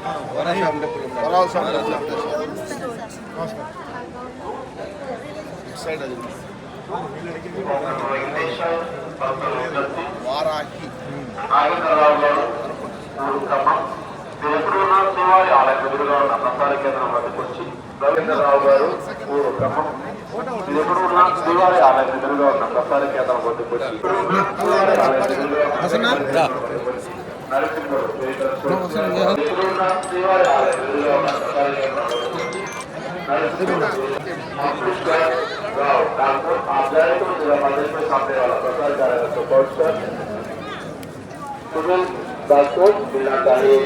వారాహి ఎప్పుడున్నా శ్రీవారి ఆలయం ఎదురుగా ఉన్న ప్రసార కేంద్రం వద్దకు వచ్చి రవీంద్రరావు గారు ఊరు క్రమం ఎప్పుడున్నా శ్రీవారి ఆలయం ఎదురుగా ఉన్న ప్రసార కేంద్రం వద్దకు వచ్చి ఎప్పుడున్నా శ్రీవారి ఆలయం ఎదురుగా ఉన్న ప్రసార కేంద్రం డాక్టర్ ఆధ్యాత్మిక జిల్లా ప్రదేశ్ सामने वाला प्रसार कार्यालय सपोर्ट सर सुनील दासों मिलना चाहिए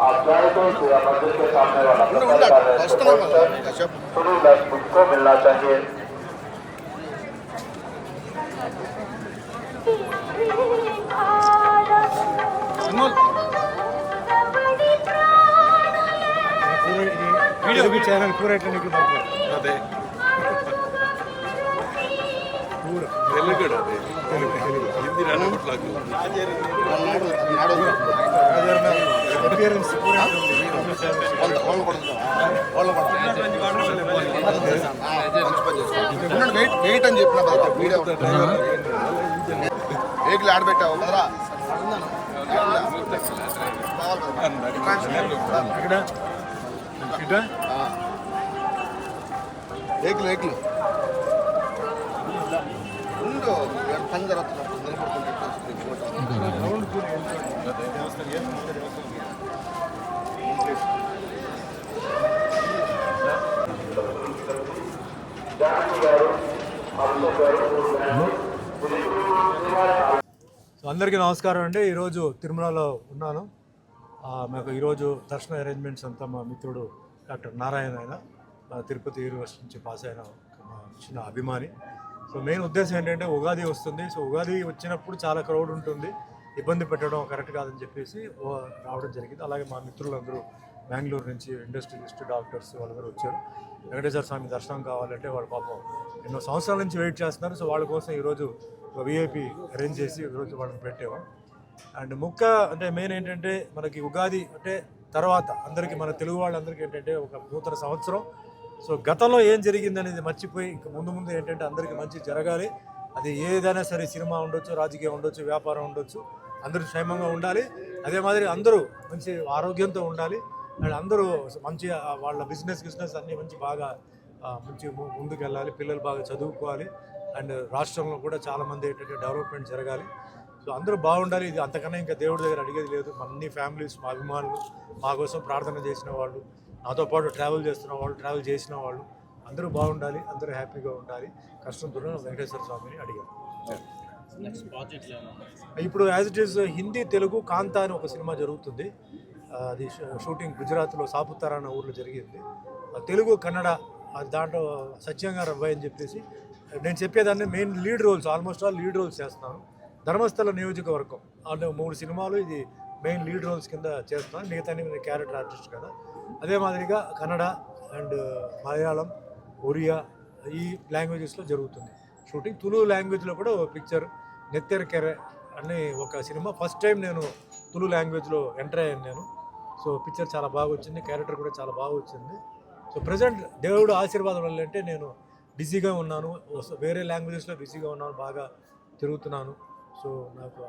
आध्यात्मिक जिला प्रदेश के सामने वाला प्रसार कार्यालय सपोर्ट सर सुनील दास को मिलना चाहिए। वीडियो चैनल पूरा अदे पूरा हिंदी అపియరెన్స్ పూరా వెయిట్ అని చెప్పిన వీడియో ఏకులు ఆడబెట్టావు కదరా ఏకులు ఏకులు ఉండు పని జరుగుతున్నప్పుడు అందరికీ నమస్కారం అండి. ఈరోజు తిరుమలలో ఉన్నాను. మాకు ఈరోజు దర్శన అరేంజ్మెంట్స్ అంతా మా మిత్రుడు డాక్టర్ నారాయణ ఆయన తిరుపతి యూనివర్సిటీ నుంచి పాస్ అయిన మా చిన్న అభిమాని. సో మెయిన్ ఉద్దేశం ఏంటంటే ఉగాది వస్తుంది. సో ఉగాది వచ్చినప్పుడు చాలా క్రౌడ్ ఉంటుంది, ఇబ్బంది పెట్టడం కరెక్ట్ కాదని చెప్పేసి రావడం జరిగింది. అలాగే మా మిత్రులందరూ బెంగళూరు నుంచి ఇండస్ట్రియలిస్ట్ డాక్టర్స్ వాళ్ళందరూ వచ్చారు. వెంకటేశ్వర స్వామి దర్శనం కావాలంటే వాళ్ళ పాపం ఎన్నో సంవత్సరాల నుంచి వెయిట్ చేస్తున్నారు. సో వాళ్ళ కోసం ఈరోజు విఐపి అరేంజ్ చేసి ఈరోజు వాళ్ళని పెట్టాము. అండ్ అంటే మెయిన్ ఏంటంటే మనకి ఉగాది అంటే తర్వాత అందరికీ మన తెలుగు వాళ్ళందరికీ ఏంటంటే ఒక నూతన సంవత్సరం. సో గతంలో ఏం జరిగింది అనేది మర్చిపోయి ఇంకా ముందు ఏంటంటే అందరికీ మంచి జరగాలి. అది ఏదైనా సరే, సినిమా ఉండొచ్చు, రాజకీయం ఉండొచ్చు, వ్యాపారం ఉండొచ్చు, అందరూ క్షేమంగా ఉండాలి. అదే మాదిరి అందరూ మంచి ఆరోగ్యంతో ఉండాలి. అండ్ అందరూ మంచి వాళ్ళ బిజినెస్ అన్నీ బాగా మంచి ముందుకు వెళ్ళాలి. పిల్లలు బాగా చదువుకోవాలి. అండ్ రాష్ట్రంలో కూడా చాలామంది ఏంటంటే డెవలప్మెంట్ జరగాలి. సో అందరూ బాగుండాలి. ఇది అంతకన్నా ఇంకా దేవుడి దగ్గర అడిగేది లేదు. అన్ని ఫ్యామిలీస్, మా అభిమానులు, మా కోసం ప్రార్థన చేసిన వాళ్ళు, నాతో పాటు ట్రావెల్ చేస్తున్న వాళ్ళు, ట్రావెల్ చేసిన వాళ్ళు అందరూ బాగుండాలి, అందరూ హ్యాపీగా ఉండాలి. కష్టంతో వెంకటేశ్వర స్వామిని అడిగారు. ఇప్పుడు as it is Hindi, Telugu Kantha అని ఒక సినిమా జరుగుతుంది. అది షూటింగ్ గుజరాత్లో సాపుతారా అన్న ఊర్లో జరిగింది. తెలుగు, కన్నడ దాంట్లో సత్యంగారు అబ్బాయి అని చెప్పేసి నేను చెప్పేదాన్ని main lead roles, almost all lead roles చేస్తున్నాను. ధర్మస్థల నియోజకవర్గం అంటే 3 సినిమాలు ఇది మెయిన్ లీడ్ రోల్స్ కింద చేస్తున్నాను. మిగతా నేను క్యారెక్టర్ ఆర్టిస్ట్ కదా. అదే మాదిరిగా కన్నడ అండ్ మలయాళం, ఒరియా ఈ లాంగ్వేజెస్లో జరుగుతుంది షూటింగ్. తులు లాంగ్వేజ్లో కూడా ఒక పిక్చర్ నెత్తెరకెరె అనే ఒక సినిమా ఫస్ట్ టైం నేను తులు లాంగ్వేజ్లో ఎంటర్ అయ్యాను నేను. సో పిక్చర్ చాలా బాగా వచ్చింది, క్యారెక్టర్ కూడా చాలా బాగా వచ్చింది. సో ప్రజెంట్ దేవుడు ఆశీర్వాదం వల్ల అంటే నేను బిజీగా ఉన్నాను, వేరే లాంగ్వేజెస్లో బిజీగా ఉన్నాను, బాగా తిరుగుతున్నాను. సో నాకు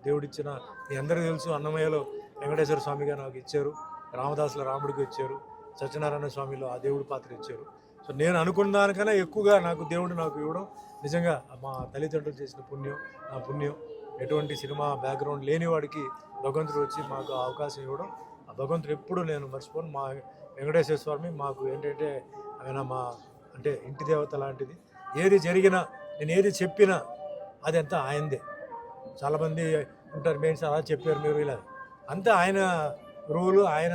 దేవుడిచ్చిన మీ అందరికీ తెలుసు, అన్నమయ్యలో వెంకటేశ్వర స్వామిగా నాకు ఇచ్చారు, రామదాసుల రాముడికి ఇచ్చారు, సత్యనారాయణ స్వామిలో ఆ దేవుడి పాత్ర ఇచ్చారు. సో నేను అనుకున్న దానికన్నా ఎక్కువగా నాకు దేవుడు నాకు ఇవ్వడం నిజంగా మా తల్లిదండ్రులు చేసిన పుణ్యం, నా పుణ్యం. ఎటువంటి సినిమా బ్యాక్గ్రౌండ్ లేని వాడికి భగవంతుడు వచ్చి మాకు అవకాశం ఇవ్వడం, ఆ భగవంతుడు ఎప్పుడు నేను మర్చిపోను. మా వెంకటేశ్వర స్వామి మాకు ఏంటంటే ఆయన మా అంటే ఇంటి దేవత లాంటిది. ఏది జరిగినా, నేను ఏది చెప్పినా అది అంతా ఆయనదే. చాలామంది ఉంటారు, మేము అలా చెప్పారు మీరు ఇలా, అంతా ఆయన రూలు, ఆయన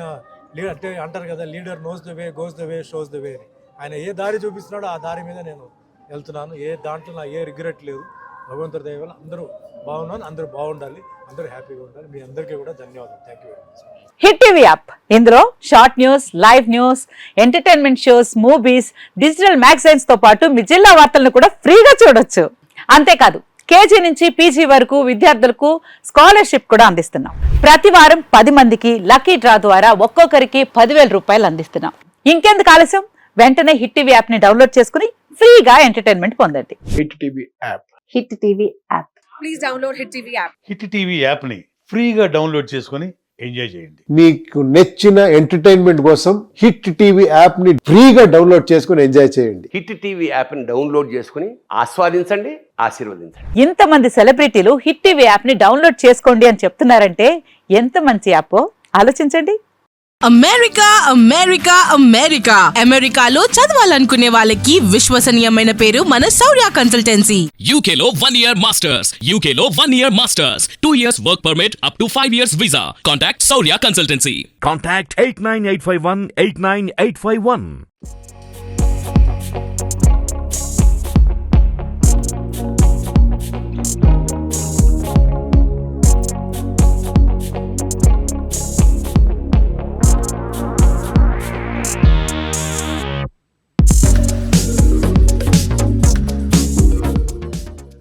అంటే అంటారు కదా, leader knows the way, goes the way, shows the way అని. ఆయన ఏ దారి చూపిస్తున్నాడో ఆ దారి మీద నేను వెళ్తున్నాను. ఏ దాంట్లో నా ఏ రిగ్రెట్ లేదు. భగవంతుడి దయ వల్ల అందరూ బాగున్నాను, అందరూ బాగుండాలి, అందరూ హ్యాపీగా ఉండాలి. మీ అందరికీ కూడా ధన్యవాదాలు. Thank you very much. Hit TV app, ఇందులో short news, live news, entertainment shows, movies, digital magazines తో పాటు మీ జిల్లా వార్తలను కూడా ఫ్రీగా చూడొచ్చు. అంతేకాదు కేజీ నుంచి పీజీ వరకు విద్యార్థులకు స్కాలర్షిప్ కూడా అందిస్తున్నాం. ప్రతి వారం 10 మందికి లక్కీ డ్రా ద్వారా ఒక్కొక్కరికి 10,000 రూపాయలు అందిస్తున్నాం. ఇంకెందుకు ఆలస్యం, వెంటనే హిట్ టీవీ యాప్ ని డౌన్లోడ్ చేసుకుని ఫ్రీగా ఎంటర్టైన్మెంట్ పొందండి. Hit TV app. Hit TV app. Please download Hit TV app. Hit TV యాప్ని ఫ్రీగా డౌన్లోడ్ చేసుకొని ఎంజాయ్ చేయండి. మీకు నచ్చిన ఎంటర్టైన్మెంట్ కోసం హిట్ టీవీ యాప్ ని ఫ్రీగా డౌన్లోడ్ చేసుకుని ఎంజాయ్ చేయండి. హిట్ టీవీ యాప్ని డౌన్లోడ్ చేసుకుని ఆస్వాదించండి, ఆశీర్వదించండి. ఇంతమంది సెలబ్రిటీలు హిట్ టీవీ యాప్ ని డౌన్లోడ్ చేసుకోండి అని చెప్తున్నారంటే ఎంత మంచి యాప్ ఆలోచించండి. అమెరికా అమెరికా అమెరికా అమెరికాలో చదవాలనుకునే వాళ్ళకి విశ్వసనీయమైన పేరు మన శౌర్య consultancy. UK Law 1 Year Masters. UK Law 1 Year Masters. 2 years work permit up to 5 years visa. Contact Saurya Consultancy. Contact 89851 89851.